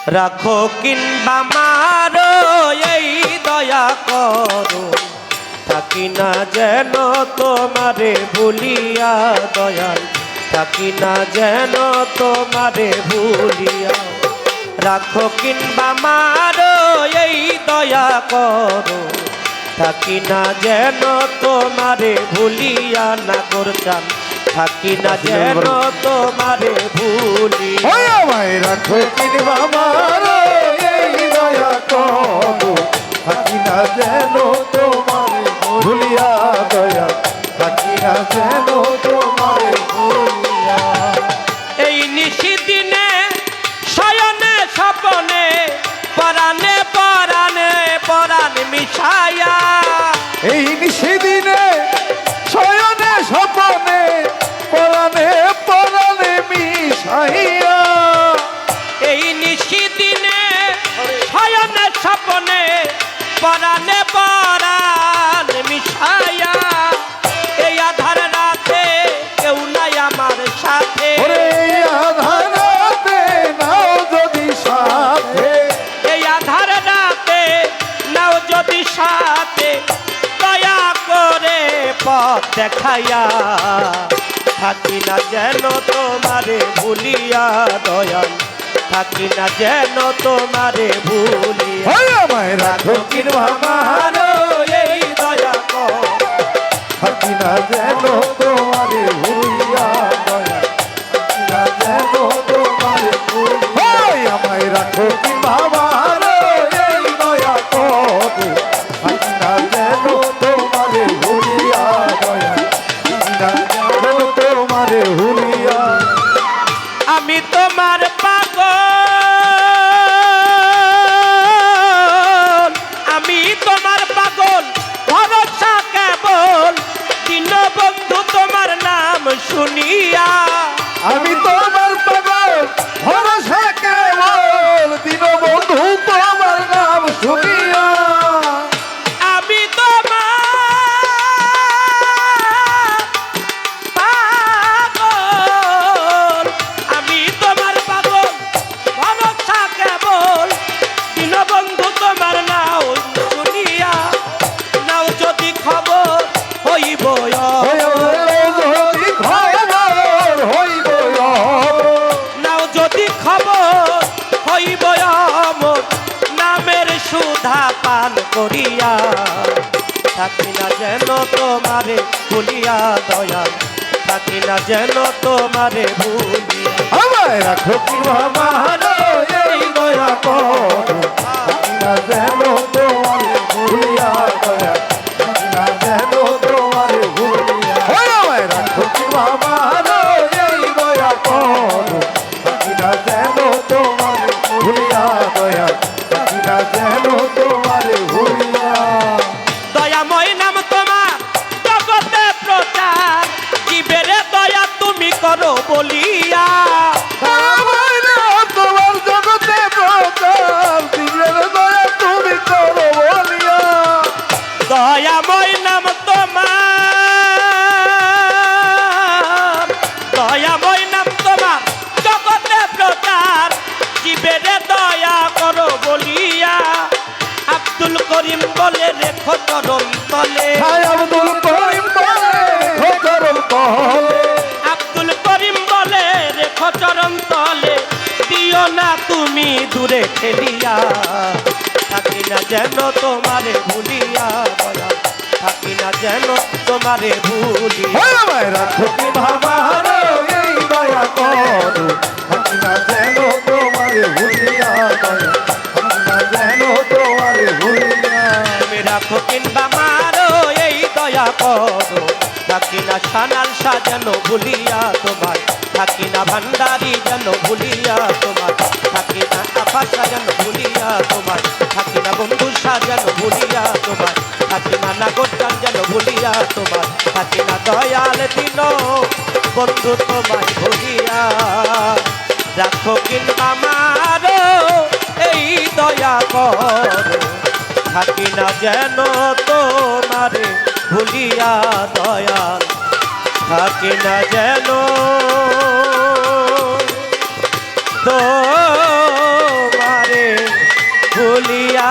রাখো কিংবা মারো এই দয়া করো, থাকি না যেন তোমারে ভুলিয়া দয়াল, থাকি না যেন তোমারে ভুলিয়া। রাখো কিংবা মারো এই দয়া করো, থাকি না যেন তোমারে ভুলিয়া। না করতাম থাকি না যেন তোমারে ভুলিয়া। আমায় রাখো কিংবা মারো এই দয়া করো, থাকি না যেন তোমারে ভুলিয়া দয়া, থাকি না যেন তোমারে ভুলিয়া। এই নিশিদিনে শয়নে স্বপনে পরাণে পরাণে পরাণ মিশায়া, এই নিশিদিনে শয়নে স্বপনে পরাণে পরাণে মিশাইয়া, এই নিশিদিনে শয়নে স্বপনে পরাণে পরাণ মিশায়া। এই আধার রাতে কেউ নাই আমার সাথে, ওরে আধার রাতে নাও যদি সাথে, এই আধার রাতে নাও যদি সাথে, দয়া করে পথ দেখাইয়া। থাকি না যেন তোমারে ভুলিয়া দয়াল, থাকি না যেন তোমারে ভুলিয়া। আমায় রাখো কিংবা মারো এই দয়া কর, থাকি না যেন তোমারে ভুলিয়া দয়া, থাকি না যেন তোমারে ভুলিয়া। আমায় রাখো কিংবা মারো এই দয়া করো, থাকি না যেন তোমারে ভুলিয়া দয়া, থাকি না যেন তোমারে ভুলিয়া। আমি তোমার পাগল, আমি তোমার পাগল, ভরসা কেবল দীনবন্ধু তোমার নাম শুনিয়া। আমি তোমার পাগল, ভরসা কেবল দীনবন্ধু তোমার নাম শুনিয়া। আমি তোমার পাগল, আমি তোমার পাগল, ভরসা কেবল দীনবন্ধু তোমার নাম শুনিয়া। নাও যদি খবর হইব যদি খবর হইব, নাও যদি খবর হইব অমর, নামের সুধা পান করিয়া। থাকি না যেন তোমারে ভুলিয়া দয়াল, থাকি না যেন তোমারে ভুলিয়া। আমায় রাখো কিংবা মারো এই দয়া করো, থাকি না যেন তোমারে ভুলিয়া দয়া, থাকি না যেন তোমারে ভুলিয়া। আমায় রাখো কিংবা মারো এই দয়া করো, থাকি না যেন তোমারে ভুলিয়া দয়া, থাকি না যেন তোমারে ভুলিয়া। দয়াময় নাম তোমার জগতে প্রচার, জীবের দয়া তুমি করো বলিয়া। তোমার জগতে প্রচার, দিনের দয়া তুমি করো বলিয়া। দয়াময় নাম তোমার, দয়াময় নাম তোমার জগতে প্রচার, জীবের দয়া করো বলিয়া। আব্দুল করিম বলে রেখো চরণ তলে, আব্দুল করিম বলে চরণ তলে, আব্দুল করিম বলে রেখো চরণ তলে, দিও না তুমি দূরে ঠেলিয়া। থাকি না যেন তোমারে ভুলিয়া বলা, থাকি না যেন তোমারে ভুলিয়া। আমায় রাখো কিংবা মারো এই দয়া করো, থাকি না যেন তোমারে ভুলিয়া দয়া, থাকি না যেন তোমারে ভুলিয়া। তুমি রাখো কিংবা মারো এই দয়া করো, থাকি না সানাল যেন ভুলিয়া তোমার, থাকি না ভান্ডারি যেন ভুলিয়া তোমার, থাকি না আফাসা যেন ভুলিয়া তোমার, থাকি না বন্ধু যেন ভুলিয়া তোমার, থাকি না নাগরটান যেন ভুলিয়া তোমার, থাকি না দয়াল দিন বন্ধু তোমায় ভুলিয়া। রাখো কিংবা মারো এই দয়া করো, থাকি না যেন তোমারে ভুলিয়া দয়াল, থাকি না যেন তোমার ভুলিয়া